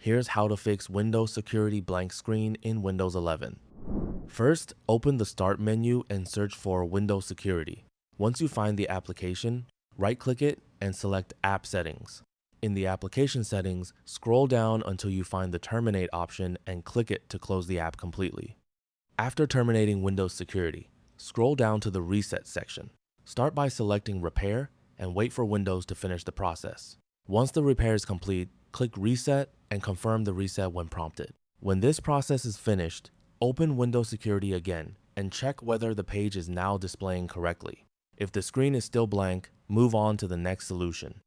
Here's how to fix Windows Security blank screen in Windows 11. First, open the Start menu and search for Windows Security. Once you find the application, right-click it and select App Settings. In the application settings, scroll down until you find the Terminate option and click it to close the app completely. After terminating Windows Security, scroll down to the Reset section. Start by selecting Repair and wait for Windows to finish the process. Once the repair is complete, click Reset and confirm the reset when prompted. When this process is finished, open Windows Security again and check whether the page is now displaying correctly. If the screen is still blank, move on to the next solution.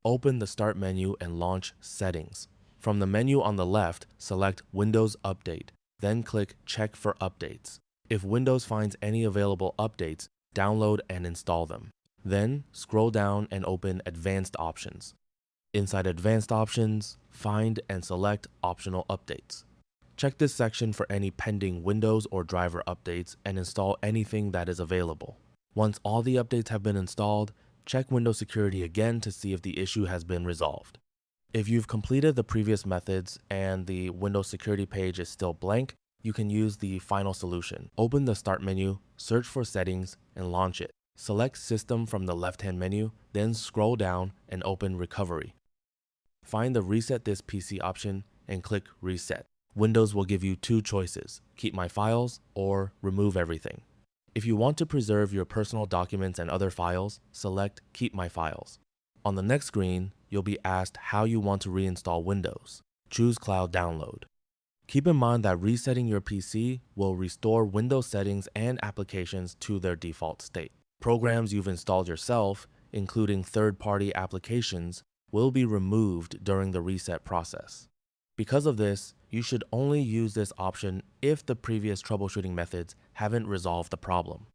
Open the Start menu and launch Settings. From the menu on the left, select Windows Update, then click Check for Updates. If Windows finds any available updates, download and install them. Then, scroll down and open Advanced Options. Inside Advanced Options, find and select Optional Updates. Check this section for any pending Windows or driver updates and install anything that is available. Once all the updates have been installed, check Windows Security again to see if the issue has been resolved. If you've completed the previous methods and the Windows Security page is still blank, you can use the final solution. Open the Start menu, search for Settings, and launch it. Select System from the left-hand menu, then scroll down and open Recovery. Find the Reset This PC option and click Reset. Windows will give you two choices: Keep My Files or Remove Everything. If you want to preserve your personal documents and other files, select Keep My Files. On the next screen, you'll be asked how you want to reinstall Windows. Choose Cloud Download. Keep in mind that resetting your PC will restore Windows settings and applications to their default state. Programs you've installed yourself, including third-party applications, will be removed during the reset process. Because of this, you should only use this option if the previous troubleshooting methods haven't resolved the problem.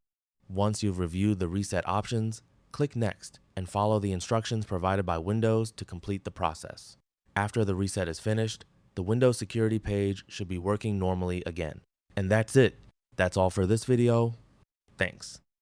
Once you've reviewed the reset options, click Next and follow the instructions provided by Windows to complete the process. After the reset is finished, the Windows Security page should be working normally again. And that's it. That's all for this video. Thanks.